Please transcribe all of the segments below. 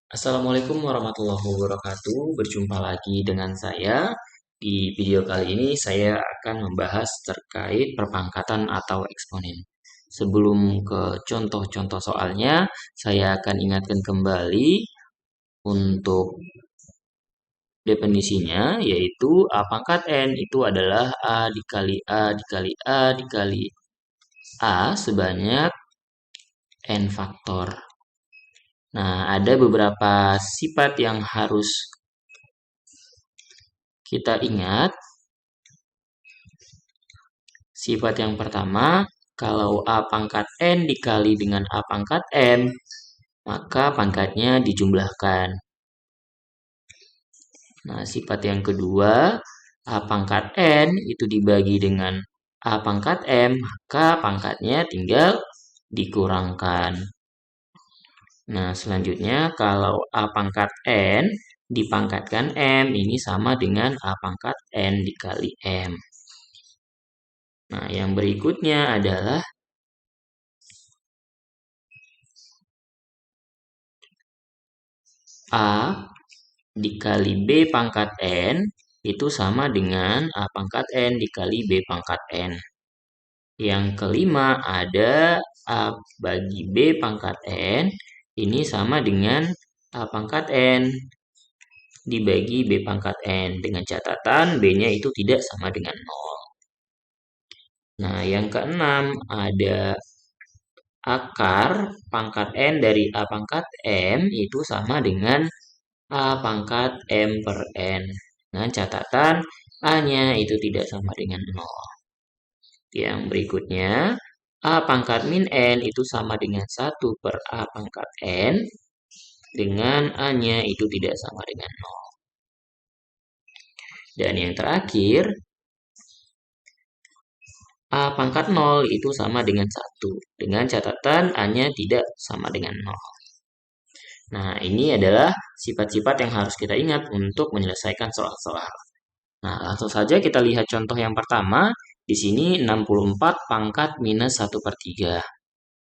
Assalamualaikum warahmatullahi wabarakatuh. Berjumpa lagi dengan saya. Di video kali ini saya akan membahas terkait perpangkatan atau eksponen. Sebelum ke contoh-contoh soalnya, saya akan ingatkan kembali untuk definisinya, yaitu A pangkat N itu adalah A dikali A dikali A dikali A sebanyak N faktor. Nah, ada beberapa sifat yang harus kita ingat. Sifat yang pertama, kalau A pangkat N dikali dengan A pangkat M, maka pangkatnya dijumlahkan. Nah, sifat yang kedua, A pangkat N itu dibagi dengan A pangkat M, maka pangkatnya tinggal dikurangkan. Nah, selanjutnya kalau A pangkat N dipangkatkan M, ini sama dengan A pangkat N dikali M. Nah, yang berikutnya adalah A dikali B pangkat N itu sama dengan A pangkat N dikali B pangkat N. Yang kelima ada A bagi B pangkat N ini sama dengan A pangkat N dibagi B pangkat N. Dengan catatan B-nya itu tidak sama dengan 0. Nah, yang keenam ada akar pangkat N dari A pangkat M itu sama dengan A pangkat M per N. Dengan catatan A-nya itu tidak sama dengan 0. Yang berikutnya, A pangkat min N itu sama dengan 1 per A pangkat N. Dengan A-nya itu tidak sama dengan 0. Dan yang terakhir, A pangkat 0 itu sama dengan 1. Dengan catatan A-nya tidak sama dengan 0. Nah, ini adalah sifat-sifat yang harus kita ingat untuk menyelesaikan soal-soal. Nah, langsung saja kita lihat contoh yang pertama. Di sini 64 pangkat minus 1 per 3.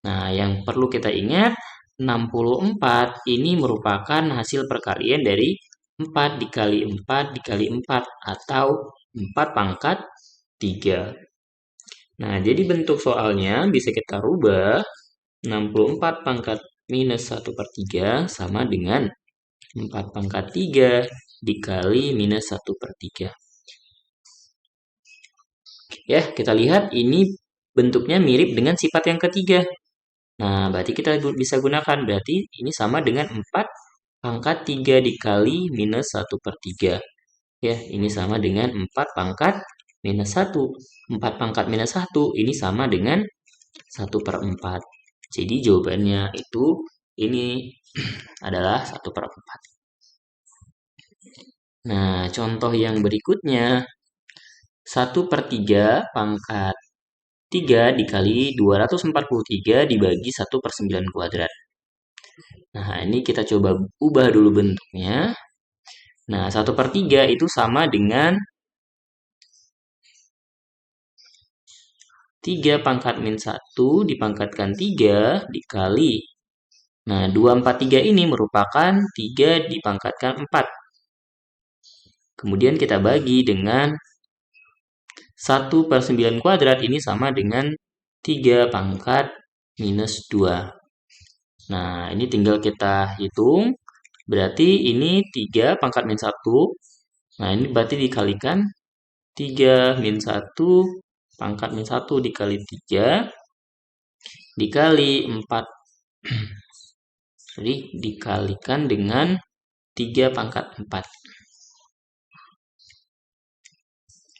Nah, yang perlu kita ingat, 64 ini merupakan hasil perkalian dari 4 dikali 4 dikali 4 atau 4 pangkat 3. Nah, jadi bentuk soalnya bisa kita rubah. 64 pangkat minus 1 per 3 sama dengan 4 pangkat 3 dikali minus 1 per 3. Ya, kita lihat ini bentuknya mirip dengan sifat yang ketiga. Nah, berarti kita bisa gunakan. Berarti ini sama dengan 4 pangkat 3 dikali minus 1 per 3. Ya, ini sama dengan 4 pangkat minus 1. 4 pangkat minus 1 ini sama dengan 1 per 4. Jadi jawabannya itu ini adalah 1 per 4. Nah, contoh yang berikutnya. 1 per 3 pangkat 3 dikali 243 dibagi 1 per 9 kuadrat. Nah, ini kita coba ubah dulu bentuknya. Nah, 1 per 3 itu sama dengan 3 pangkat min 1 dipangkatkan 3 dikali. Nah, 243 ini merupakan 3 dipangkatkan 4. Kemudian kita bagi dengan 1 per 9 kuadrat ini sama dengan 3 pangkat minus 2. Nah, ini tinggal kita hitung. Berarti ini 3 pangkat min 1. Nah, ini berarti dikalikan 3 min 1 pangkat min 1 dikali 3 dikali 4. Jadi dikalikan dengan 3 pangkat 4.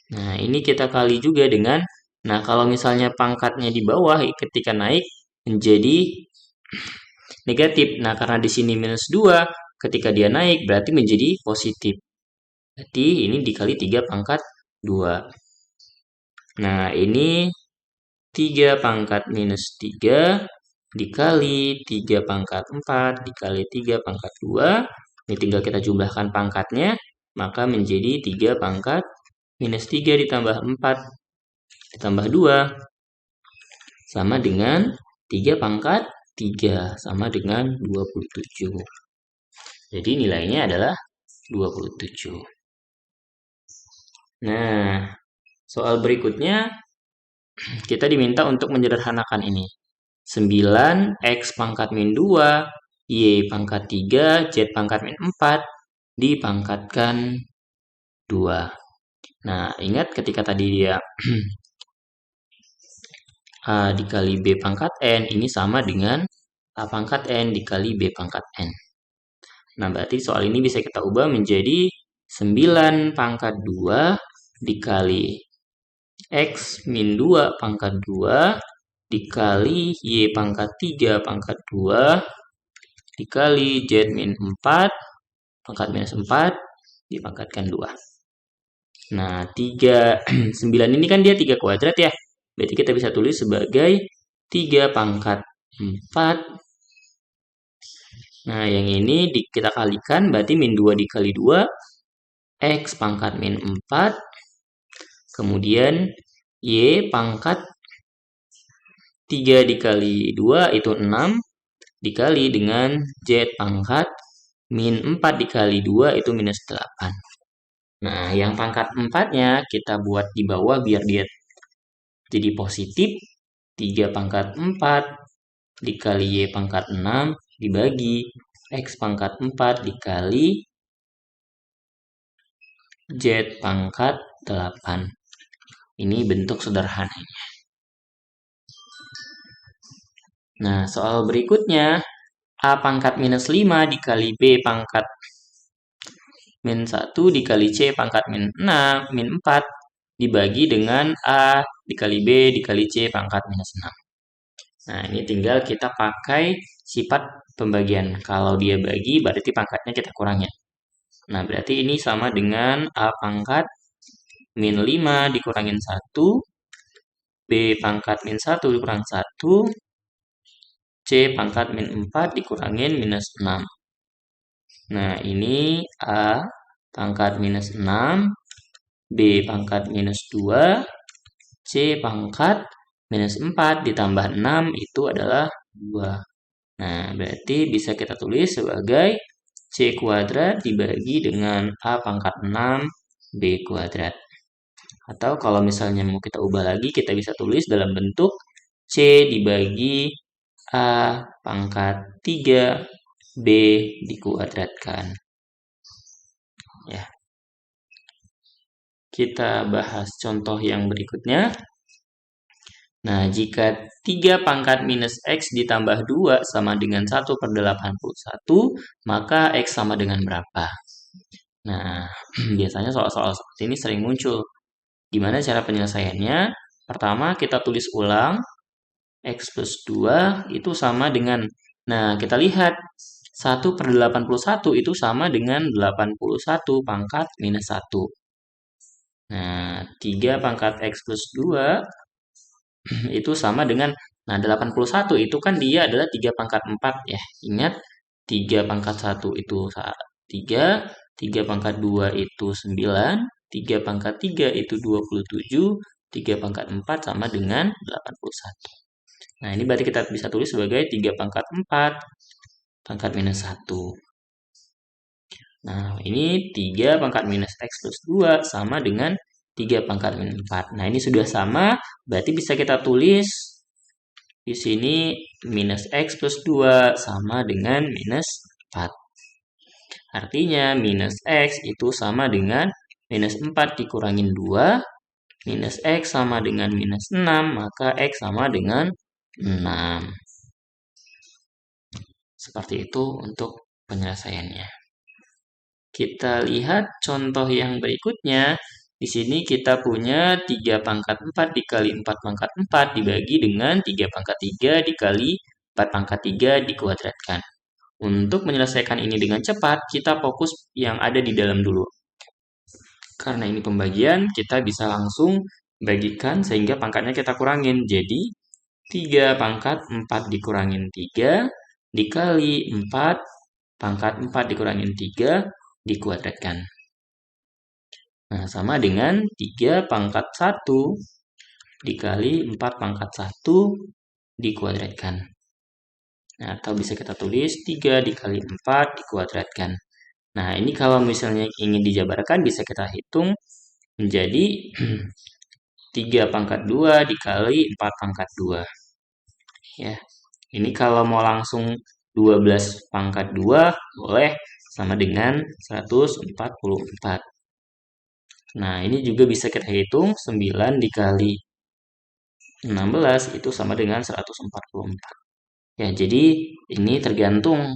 Nah, ini kita kali juga dengan, nah kalau misalnya pangkatnya di bawah ketika naik menjadi negatif. Nah, karena di sini minus 2, ketika dia naik berarti menjadi positif. Berarti ini dikali 3 pangkat 2. Nah, ini 3 pangkat minus 3 dikali 3 pangkat 4 dikali 3 pangkat 2. Ini tinggal kita jumlahkan pangkatnya, maka menjadi 3 pangkat minus 3 ditambah 4 ditambah 2 sama dengan 3 pangkat 3 sama dengan 27. Jadi nilainya adalah 27. Nah, soal berikutnya kita diminta untuk menyederhanakan ini. 9 X pangkat min 2, Y pangkat 3, Z pangkat min 4 dipangkatkan 2. Nah, ingat ketika tadi dia A dikali B pangkat N, ini sama dengan A pangkat N dikali B pangkat N. Nah, berarti soal ini bisa kita ubah menjadi 9 pangkat 2 dikali X min 2 pangkat 2 dikali Y pangkat 3 pangkat 2 dikali Z min 4 pangkat minus 4 dipangkatkan 2. Nah, 9 ini kan dia 3 kuadrat ya. Berarti kita bisa tulis sebagai 3 pangkat 4. Nah, yang ini kita kalikan, berarti min 2 dikali 2, X pangkat min 4, kemudian Y pangkat 3 dikali 2 itu 6, dikali dengan Z pangkat min 4 dikali 2 itu minus 8. Nah, yang pangkat 4-nya kita buat di bawah biar dia jadi positif. 3 pangkat 4 dikali Y pangkat 6 dibagi X pangkat 4 dikali Z pangkat 8. Ini bentuk sederhananya. Nah, soal berikutnya, A pangkat minus 5 dikali B pangkat min 1 dikali C pangkat min 6, min 4 dibagi dengan A dikali B dikali C pangkat minus 6. Nah, ini tinggal kita pakai sifat pembagian. Kalau dia bagi, berarti pangkatnya kita kurangin. Nah, berarti ini sama dengan A pangkat min 5 dikurangin 1, B pangkat min 1 dikurang 1, C pangkat min 4 dikurangin minus 6. Nah, ini A pangkat minus 6, B pangkat minus 2, C pangkat minus 4 ditambah 6 itu adalah 2. Nah, berarti bisa kita tulis sebagai C kuadrat dibagi dengan A pangkat 6, B kuadrat. Atau kalau misalnya mau kita ubah lagi, kita bisa tulis dalam bentuk C dibagi A pangkat 3, B dikuadratkan. Ya. Kita bahas contoh yang berikutnya. Nah, jika 3 pangkat minus X ditambah 2 sama dengan 1/81, maka X sama dengan berapa? Nah, biasanya soal-soal seperti ini sering muncul. Gimana cara penyelesaiannya? Pertama, kita tulis ulang. X plus 2 itu sama dengan, nah kita lihat 1/81 itu sama dengan 81 pangkat minus 1. Nah, 3 pangkat X plus 2 itu sama dengan, nah 81 itu kan dia adalah 3 pangkat 4 ya. Ingat, 3 pangkat 1 itu 3, 3 pangkat 2 itu 9, 3 pangkat 3 itu 27, 3 pangkat 4 sama dengan 81. Nah, ini berarti kita bisa tulis sebagai 3 pangkat 4 pangkat minus 1. Nah, ini 3 pangkat minus X plus 2 sama dengan 3 pangkat minus 4. Nah, ini sudah sama, berarti bisa kita tulis di sini minus X plus 2 sama dengan minus 4. Artinya minus X itu sama dengan minus 4 dikurangin 2, minus X sama dengan minus 6, maka X sama dengan 6. Seperti itu untuk penyelesaiannya. Kita lihat contoh yang berikutnya. Di sini kita punya 3 pangkat 4 dikali 4 pangkat 4 dibagi dengan 3 pangkat 3 dikali 4 pangkat 3 dikuadratkan. Untuk menyelesaikan ini dengan cepat, kita fokus yang ada di dalam dulu. Karena ini pembagian, kita bisa langsung bagikan sehingga pangkatnya kita kurangin. Jadi, 3 pangkat 4 dikurangin 3 dikali 4 pangkat 4 dikurangin 3 dikuadratkan. Nah, sama dengan 3 pangkat 1 dikali 4 pangkat 1 dikuadratkan. Nah, atau bisa kita tulis 3 dikali 4 dikuadratkan. Nah, ini kalau misalnya ingin dijabarkan bisa kita hitung menjadi 3 pangkat 2 dikali 4 pangkat 2. Ya, ini kalau mau langsung 12 pangkat 2 boleh sama dengan 144. Nah, ini juga bisa kita hitung 9 dikali 16 itu sama dengan 144. Ya, jadi ini tergantung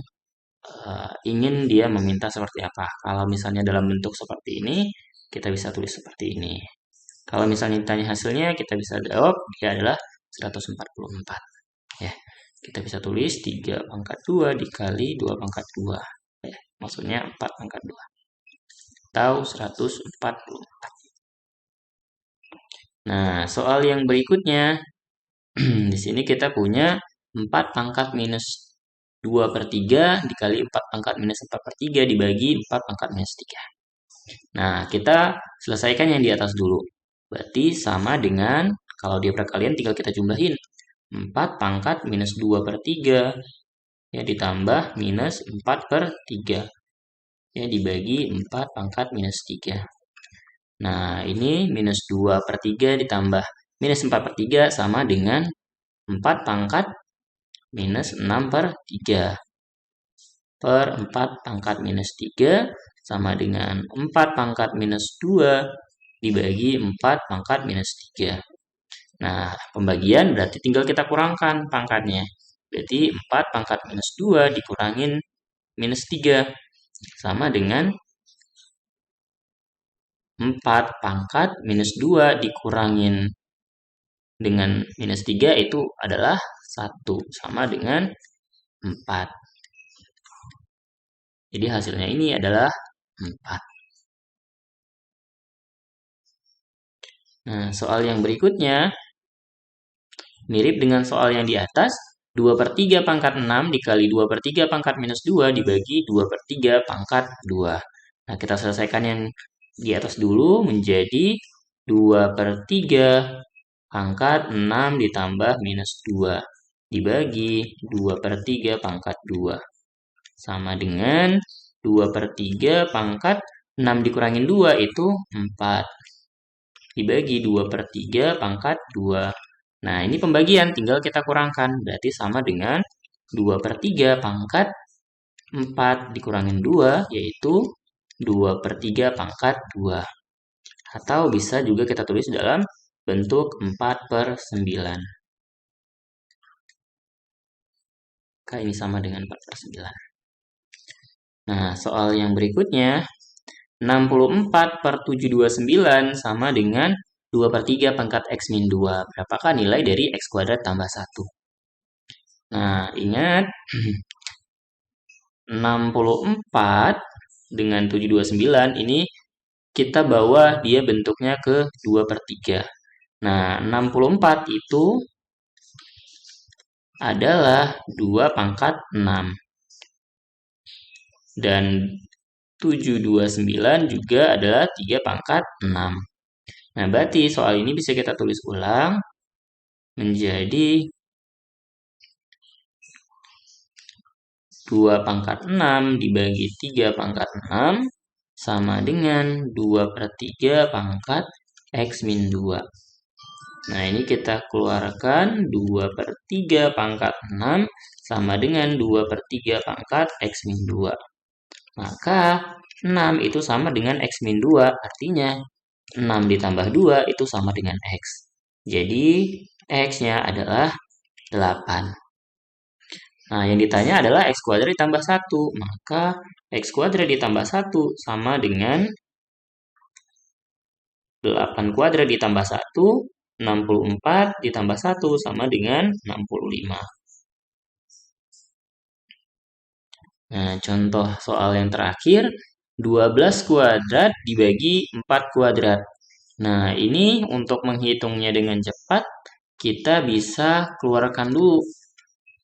ingin dia meminta seperti apa. Kalau misalnya dalam bentuk seperti ini, kita bisa tulis seperti ini. Kalau misalnya ditanya hasilnya, kita bisa jawab dia adalah 144. Ya, kita bisa tulis 3 pangkat 2 dikali 2 pangkat 2. Ya, maksudnya 4 pangkat 2. Atau 144. Nah, soal yang berikutnya, di sini kita punya 4 pangkat minus 2 per 3 dikali 4 pangkat minus 4 per 3 dibagi 4 pangkat minus 3. Nah, kita selesaikan yang di atas dulu. Berarti sama dengan, kalau dia perkalian tinggal kita jumlahin. 4 pangkat minus 2 per 3. Ya, ditambah minus 4 per 3. Ya, dibagi 4 pangkat minus 3. Nah, ini minus 2 per 3 ditambah minus 4 per 3 sama dengan 4 pangkat minus 6 per 3. Per 4 pangkat minus 3 sama dengan 4 pangkat minus 2 dibagi 4 pangkat minus 3. Nah, pembagian berarti tinggal kita kurangkan pangkatnya. Berarti 4 pangkat minus 2 dikurangin minus 3 sama dengan 4 pangkat minus 2 dikurangin dengan minus 3 itu adalah 1 sama dengan 4. Jadi hasilnya ini adalah 4. Nah, soal yang berikutnya mirip dengan soal yang di atas. 2 per 3 pangkat 6 dikali 2 per 3 pangkat minus 2 dibagi 2 per 3 pangkat 2. Nah, kita selesaikan yang di atas dulu menjadi 2 per 3 pangkat 6 ditambah minus 2 dibagi 2 per 3 pangkat 2. Sama dengan 2 per 3 pangkat 6 dikurangin 2 itu 4. Dibagi 2 per 3 pangkat 2. Nah, ini pembagian, tinggal kita kurangkan. Berarti sama dengan 2 per 3 pangkat 4 dikurangin 2, yaitu 2 per 3 pangkat 2. Atau bisa juga kita tulis dalam bentuk 4 per 9. Maka ini sama dengan 4 per 9. Nah, soal yang berikutnya, 64 per 729 sama dengan 2 per 3 pangkat X min 2. Berapakah nilai dari X kuadrat tambah 1? Nah, ingat 64 dengan 729 ini kita bawa dia bentuknya ke 2 per 3. Nah, 64 itu adalah 2 pangkat 6. Dan 729 juga adalah 3 pangkat 6. Nah, berarti soal ini bisa kita tulis ulang menjadi 2 pangkat 6 dibagi 3 pangkat 6 sama dengan 2 per 3 pangkat X min 2. Nah, ini kita keluarkan 2 per 3 pangkat 6 sama dengan 2 per 3 pangkat X min 2. Maka 6 itu sama dengan X min 2, artinya 6 ditambah 2 itu sama dengan X. Jadi, X-nya adalah 8. Nah, yang ditanya adalah X kuadrat ditambah 1. Maka X kuadrat ditambah 1 sama dengan 8 kuadrat ditambah 1, 64 ditambah 1 sama dengan 65. Nah, contoh soal yang terakhir, 12 kuadrat dibagi 4 kuadrat. Nah, ini untuk menghitungnya dengan cepat, kita bisa keluarkan dulu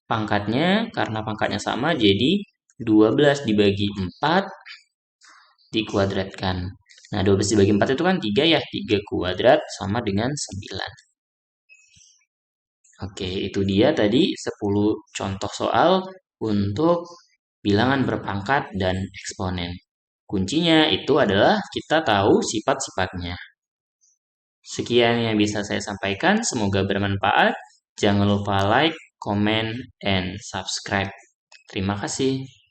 pangkatnya, karena pangkatnya sama, jadi 12 dibagi 4 dikuadratkan. Nah, 12 dibagi 4 itu kan 3 ya, 3 kuadrat sama dengan 9. Oke, itu dia tadi 10 contoh soal untuk bilangan berpangkat dan eksponen. Kuncinya itu adalah kita tahu sifat-sifatnya. Sekian yang bisa saya sampaikan, semoga bermanfaat. Jangan lupa like, comment, and subscribe. Terima kasih.